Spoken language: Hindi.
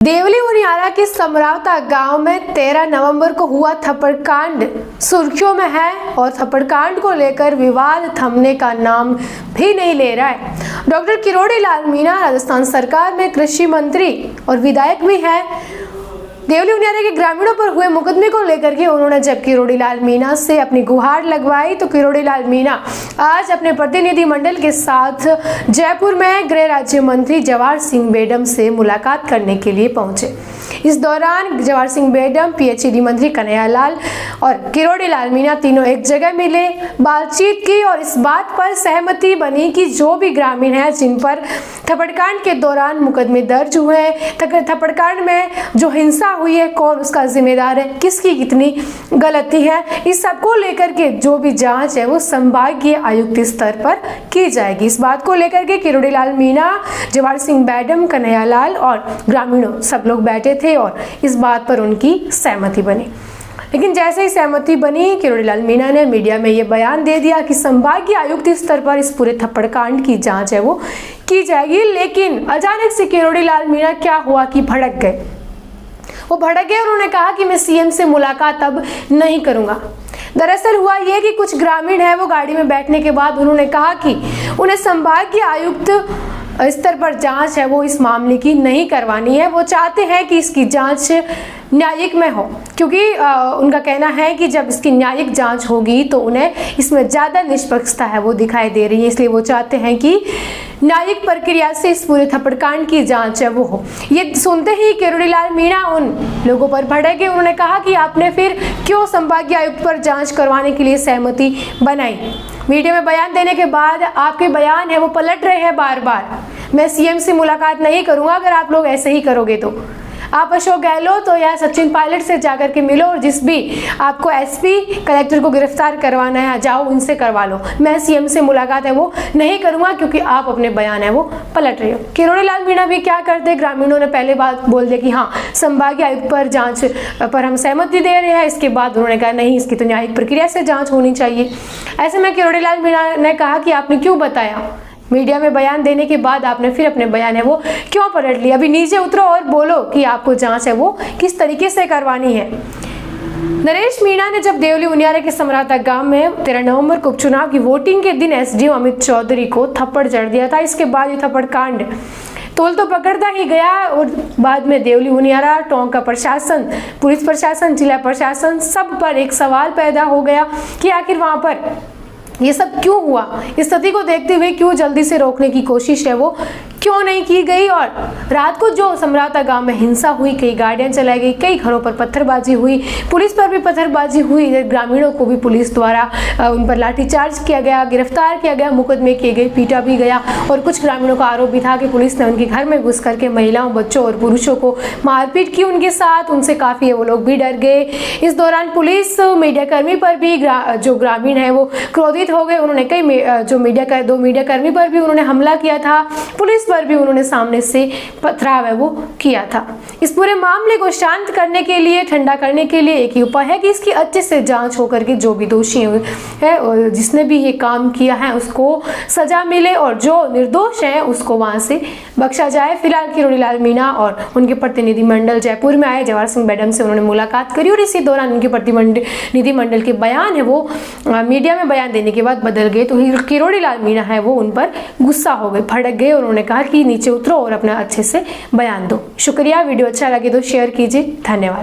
देवली उनियारा के समरावता गांव में 13 नवंबर को हुआ थप्पड़कांड सुर्खियों में है और थप्पड़कांड को लेकर विवाद थमने का नाम भी नहीं ले रहा है। डॉक्टर किरोड़ी लाल मीणा राजस्थान सरकार में कृषि मंत्री और विधायक भी हैं। देवली उनियारा के ग्रामीणों पर हुए मुकदमे को लेकर के उन्होंने जब किरोड़ी लाल मीणा से अपनी गुहार लगवाई तो किरोड़ी लाल मीणा आज अपने प्रतिनिधि मंडल के साथ जयपुर में गृह राज्य मंत्री जवाहर सिंह बेडम से मुलाकात करने के लिए पहुंचे। इस दौरान जवाहर सिंह बेडम, पीएचईडी मंत्री कन्हैयालाल और किरोड़ी लाल मीणा तीनों एक जगह मिले, बातचीत की और इस बात पर सहमति बनी कि जो भी ग्रामीण हैं जिन पर थप्पड़कांड के दौरान मुकदमे दर्ज हुए हैं, थप्पड़कांड में जो हिंसा हुई है कौन उसका जिम्मेदार है, किसकी कितनी गलती है, इस सबको लेकर के जो भी जांच है वो संभागीय आयुक्त स्तर पर की जाएगी। इस बात को लेकर के किरोड़ी लाल मीणा, जवाहर सिंह बेडम, कन्हैयालाल और ग्रामीणों सब लोग बैठे थे और इस बात पर उनकी सहमति बनी। लेकिन जैसे ही सहमति बनी, किरोड़ी लाल मीणा ने मीडिया में ये बयान दे दिया कि संभागीय आयुक्त स्तर पर इस पूरे थप्पड़कांड की जांच है वो की जाएगी। लेकिन अचानक से किरोड़ी लाल मीणा क्या हुआ कि भड़क गए। वो भड़क गए और उन्होंने कहा कि मैं सीएम से मुलाकात अब नहीं करूंगा। दरअसल हुआ ये कि कुछ ग्रामीण है वो गाड़ी में बैठने के बाद उन्होंने कहा कि उन्हें संभागीय आयुक्त स्तर पर जांच है वो इस मामले की नहीं करवानी है। वो चाहते हैं कि इसकी जांच न्यायिक में हो, क्योंकि उनका कहना है कि जब इसकी न्यायिक जांच होगी तो उन्हें इसमें ज़्यादा निष्पक्षता है वो दिखाई दे रही है। इसलिए वो चाहते हैं कि न्यायिक प्रक्रिया से इस पूरे थप्पड़कांड की जांच है वो हो। ये सुनते ही किरोड़ी लाल मीणा उन लोगों पर भड़क गए। उन्होंने कहा कि आपने फिर क्यों संभागीय आयुक्त पर जांच करवाने के लिए सहमति बनाई। मीडिया में बयान देने के बाद आपके बयान है वो पलट रहे हैं बार बार। मैं सीएम से मुलाकात नहीं करूंगा अगर आप लोग ऐसे ही करोगे तो। आप अशोक गहलोत तो या सचिन पायलट से जाकर के मिलो और जिस भी आपको एसपी कलेक्टर को गिरफ्तार करवाना है जाओ उनसे करवा लो। मैं सीएम से मुलाकात है वो नहीं करूंगा क्योंकि आप अपने बयान है वो पलट रहे हो। किरोड़ी लाल मीणा भी क्या करते, ग्रामीणों ने पहले बात बोल दिया कि हाँ संभागीय आयुक्त पर जांच पर हम सहमति दे रहे हैं। इसके बाद उन्होंने कहा नहीं, इसकी तो न्यायिक प्रक्रिया से जाँच होनी चाहिए। ऐसे में किरोड़ी लाल मीणा ने कहा कि आपने क्यों बताया, मीडिया में बयान देने के बाद आपने फिर अपने बयान है वो क्यों पलट लिया। अभी नीचे उतरो और बोलो कि आपको जांच है वो किस तरीके से करवानी है। नरेश मीणा ने जब देवली उनियारा के समरावता गांव में 13 नवंबर को उपचुनाव की वोटिंग के दिन एसडीएम अमित चौधरी को थप्पड़ जड़ दिया था। इसके बाद ये थप्पड़कांड तोल तो पकड़ता ही गया और बाद में देवली उनियारा, टोंक का प्रशासन, पुलिस प्रशासन, जिला प्रशासन सब पर एक सवाल पैदा हो गया कि आखिर वहां पर ये सब क्यों हुआ। इस स्थिति को देखते हुए क्यों जल्दी से रोकने की कोशिश है वो क्यों नहीं की गई। और रात को जो समरावता गांव में हिंसा हुई, कई गाड़ियां चलाई गई, कई घरों पर पत्थरबाजी हुई, पुलिस पर भी पत्थरबाजी हुई, ग्रामीणों को भी पुलिस द्वारा उन पर लाठीचार्ज किया गया, गिरफ्तार किया गया, मुकदमे किए गए, पीटा भी गया। और कुछ ग्रामीणों का आरोप भी था कि पुलिस ने उनके घर में घुस करके महिलाओं, बच्चों और पुरुषों को मारपीट की उनके साथ। उनसे काफ़ी वो लोग भी डर गए। इस दौरान पुलिस मीडियाकर्मी पर भी जो ग्रामीण है वो क्रोधित हो गए। उन्होंने कई दो मीडियाकर्मी पर भी उन्होंने हमला किया था, पुलिस पर भी उन्होंने सामने से पथराव है वो किया था। इस पूरे मामले को शांत करने के लिए, ठंडा करने के लिए एक ही उपाय है कि इसकी अच्छे से जांच होकर के जो भी दोषी है और जिसने भी ये काम किया है उसको सजा मिले और जो निर्दोष है उसको वहां से बख्शा जाए। फिलहाल किरोड़ी लाल मीणा और उनके प्रतिनिधि मंडल जयपुर में आए, जवाहर सिंह बेडम से उन्होंने मुलाकात करी और इसी दौरान उनके प्रतिनिधि मंडल के बयान है वो मीडिया में बयान देने के बाद बदल गए। तो किरोड़ी लाल मीणा है वो उन पर गुस्सा हो गए, भड़क गए और उन्होंने कहा कि नीचे उतरो और अपना अच्छे से बयान दो। शुक्रिया। वीडियो अच्छा लगे तो शेयर कीजिए। धन्यवाद।